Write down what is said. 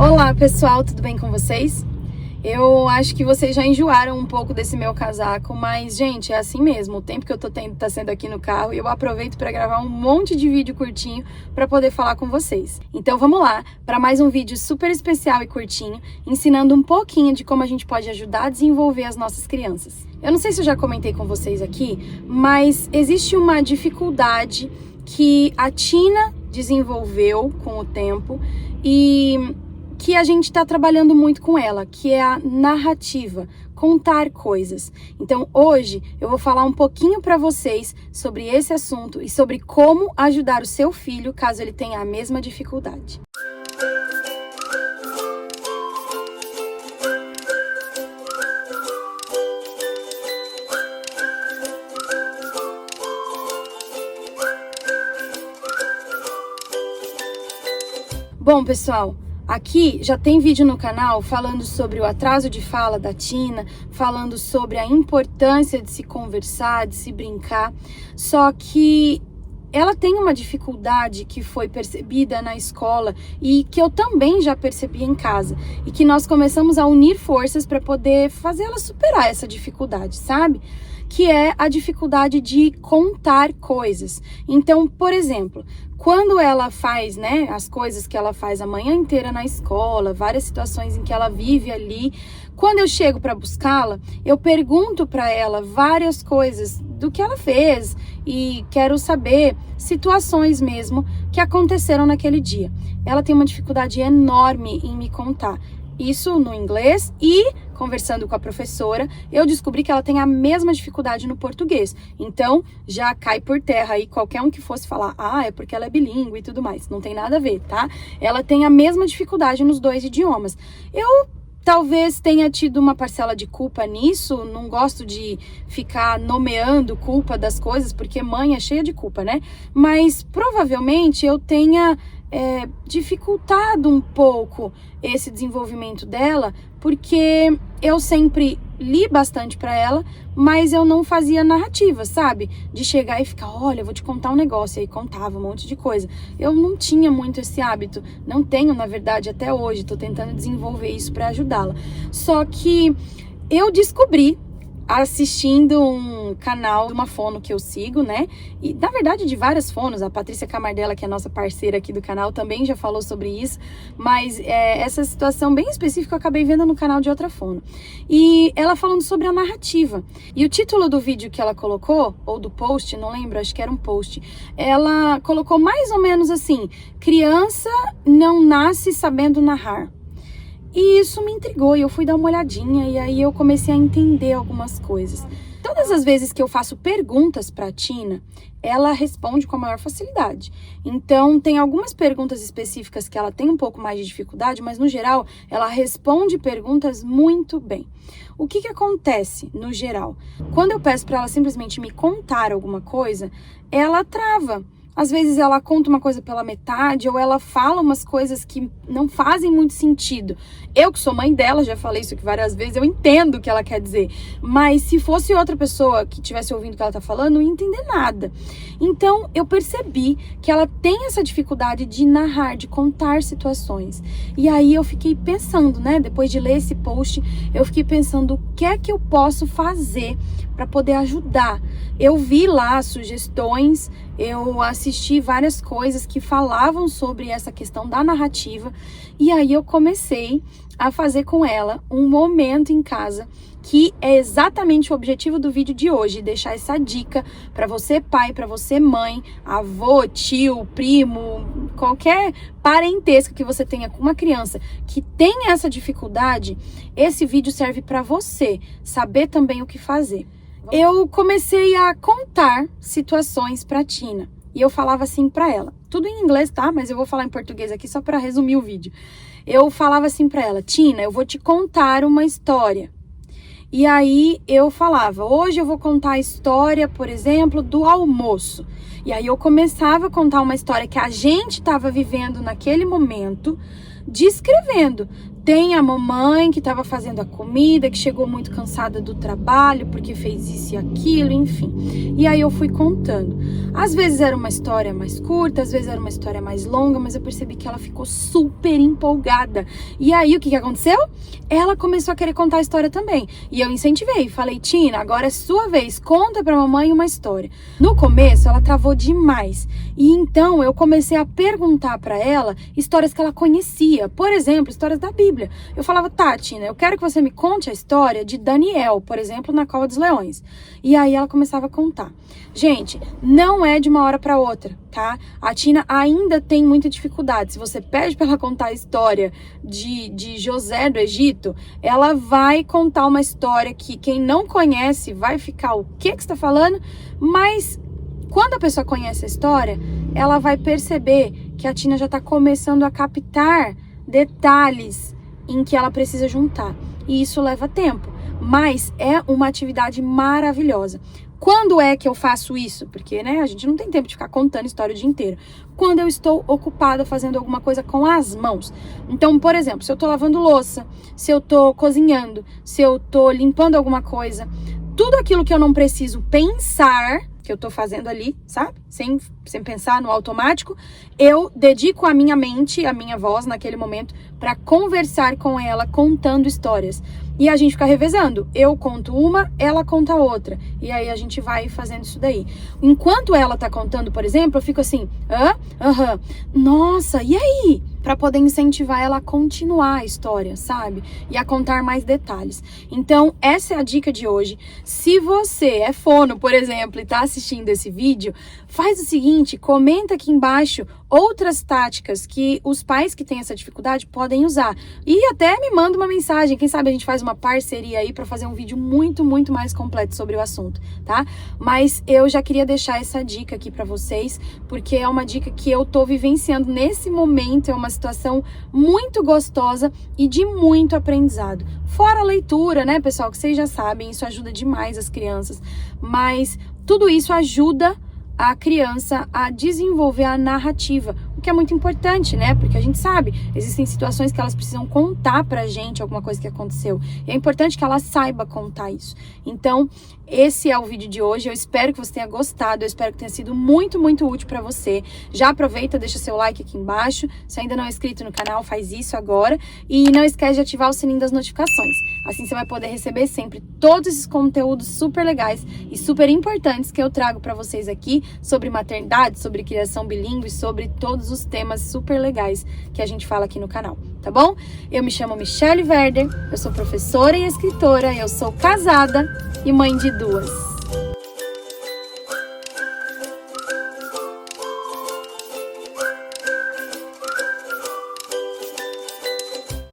Olá pessoal, tudo bem com vocês? Eu acho que vocês já enjoaram um pouco desse meu casaco, mas gente, é assim mesmo, o tempo que eu tô tendo tá sendo aqui no carro e eu aproveito para gravar um monte de vídeo curtinho para poder falar com vocês. Então vamos lá, para mais um vídeo super especial e curtinho, ensinando um pouquinho de como a gente pode ajudar a desenvolver as nossas crianças. Eu não sei se eu já comentei com vocês aqui, mas existe uma dificuldade que a Tina desenvolveu com o tempo e que a gente está trabalhando muito com ela, que é a narrativa, contar coisas. Então hoje eu vou falar um pouquinho para vocês sobre esse assunto e sobre como ajudar o seu filho caso ele tenha a mesma dificuldade. Bom, pessoal, aqui já tem vídeo no canal falando sobre o atraso de fala da Tina, falando sobre a importância de se conversar, de se brincar, só que ela tem uma dificuldade que foi percebida na escola e que eu também já percebi em casa e que nós começamos a unir forças para poder fazer ela superar essa dificuldade, sabe? Que é a dificuldade de contar coisas. Então, por exemplo, quando ela faz, né, as coisas que ela faz a manhã inteira na escola, várias situações em que ela vive ali, quando eu chego para buscá-la, eu pergunto para ela várias coisas do que ela fez e quero saber situações mesmo que aconteceram naquele dia. Ela tem uma dificuldade enorme em me contar. Isso no inglês e, conversando com a professora, eu descobri que ela tem a mesma dificuldade no português. Então, já cai por terra aí qualquer um que fosse falar, é porque ela é bilíngue e tudo mais. Não tem nada a ver, tá? Ela tem a mesma dificuldade nos dois idiomas. Eu talvez tenha tido uma parcela de culpa nisso, não gosto de ficar nomeando culpa das coisas, porque mãe é cheia de culpa, né? Mas provavelmente eu tenha dificultado um pouco esse desenvolvimento dela, porque eu sempre li bastante para ela, mas eu não fazia narrativa, sabe? De chegar e ficar, olha, eu vou te contar um negócio, e aí contava um monte de coisa. Eu não tinha muito esse hábito, não tenho, na verdade, até hoje, tô tentando desenvolver isso para ajudá-la. Só que eu descobri, assistindo um canal de uma fono que eu sigo, né? E, na verdade, de várias fonos. A Patrícia Camardella, que é a nossa parceira aqui do canal, também já falou sobre isso. Mas essa situação bem específica eu acabei vendo no canal de outra fono. E ela falando sobre a narrativa. E o título do vídeo que ela colocou, ou do post, não lembro, acho que era um post. Ela colocou mais ou menos assim, criança não nasce sabendo narrar. E isso me intrigou e eu fui dar uma olhadinha e aí eu comecei a entender algumas coisas. Todas as vezes que eu faço perguntas para a Tina, ela responde com a maior facilidade. Então, tem algumas perguntas específicas que ela tem um pouco mais de dificuldade, mas no geral, ela responde perguntas muito bem. O que acontece no geral? Quando eu peço para ela simplesmente me contar alguma coisa, ela trava. Às vezes ela conta uma coisa pela metade ou ela fala umas coisas que não fazem muito sentido. Eu que sou mãe dela, já falei isso aqui várias vezes, eu entendo o que ela quer dizer. Mas se fosse outra pessoa que estivesse ouvindo o que ela tá falando, não ia entender nada. Então eu percebi que ela tem essa dificuldade de narrar, de contar situações. E aí eu fiquei pensando, né, depois de ler esse post, eu fiquei pensando o que é que eu posso fazer para poder ajudar. Eu vi lá sugestões, eu assisti várias coisas que falavam sobre essa questão da narrativa e aí eu comecei a fazer com ela um momento em casa que é exatamente o objetivo do vídeo de hoje, deixar essa dica para você pai, para você mãe, avô, tio, primo, qualquer parentesco que você tenha com uma criança que tem essa dificuldade, esse vídeo serve para você saber também o que fazer. Eu comecei a contar situações para Tina e eu falava assim para ela, tudo em inglês, tá? Mas eu vou falar em português aqui só para resumir o vídeo. Eu falava assim para ela, Tina, eu vou te contar uma história. E aí eu falava, hoje eu vou contar a história, por exemplo, do almoço. E aí eu começava a contar uma história que a gente estava vivendo naquele momento, descrevendo Tem a mamãe que estava fazendo a comida, que chegou muito cansada do trabalho, porque fez isso e aquilo, enfim. E aí eu fui contando. Às vezes era uma história mais curta, às vezes era uma história mais longa, mas eu percebi que ela ficou super empolgada. E aí o que aconteceu? Ela começou a querer contar a história também. E eu incentivei, falei, Tina, agora é sua vez, conta pra mamãe uma história. No começo ela travou demais. E então eu comecei a perguntar pra ela histórias que ela conhecia. Por exemplo, histórias da Bíblia. Eu falava, tá, Tina, eu quero que você me conte a história de Daniel, por exemplo, na Cova dos Leões. E aí ela começava a contar. Gente, não é de uma hora para outra, tá? A Tina ainda tem muita dificuldade. Se você pede para ela contar a história de José do Egito, ela vai contar uma história que quem não conhece vai ficar, o que você tá falando? Mas quando a pessoa conhece a história, ela vai perceber que a Tina já tá começando a captar detalhes em que ela precisa juntar. E isso leva tempo, mas é uma atividade maravilhosa. Quando é que eu faço isso? Porque, né, a gente não tem tempo de ficar contando história o dia inteiro. Quando eu estou ocupada fazendo alguma coisa com as mãos. Então, por exemplo, se eu tô lavando louça, se eu tô cozinhando, se eu tô limpando alguma coisa, tudo aquilo que eu não preciso pensar, que eu tô fazendo ali, sabe? Sem pensar no automático, eu dedico a minha mente, a minha voz naquele momento para conversar com ela, contando histórias. E a gente fica revezando. Eu conto uma, ela conta outra. E aí a gente vai fazendo isso daí. Enquanto ela tá contando, por exemplo, eu fico assim, nossa, e aí? Para poder incentivar ela a continuar a história, sabe? E a contar mais detalhes. Então, essa é a dica de hoje. Se você é fono, por exemplo, e tá assistindo esse vídeo, faz o seguinte, comenta aqui embaixo outras táticas que os pais que têm essa dificuldade podem usar. E até me manda uma mensagem, quem sabe a gente faz uma parceria aí para fazer um vídeo muito, muito mais completo sobre o assunto, tá? Mas eu já queria deixar essa dica aqui para vocês, porque é uma dica que eu tô vivenciando nesse momento, é uma situação muito gostosa e de muito aprendizado. Fora a leitura, né, pessoal, que vocês já sabem, isso ajuda demais as crianças, mas tudo isso ajuda a criança a desenvolver a narrativa, o que é muito importante, né? Porque a gente sabe, existem situações que elas precisam contar pra gente alguma coisa que aconteceu. E é importante que ela saiba contar isso. Então, esse é o vídeo de hoje. Eu espero que você tenha gostado, eu espero que tenha sido muito, muito útil pra você. Já aproveita, deixa seu like aqui embaixo. Se ainda não é inscrito no canal, faz isso agora. E não esquece de ativar o sininho das notificações. Assim você vai poder receber sempre todos esses conteúdos super legais e super importantes que eu trago pra vocês aqui sobre maternidade, sobre criação bilíngue, sobre todos os temas super legais que a gente fala aqui no canal, tá bom? Eu me chamo Michelle Werder, eu sou professora e escritora, eu sou casada e mãe de duas.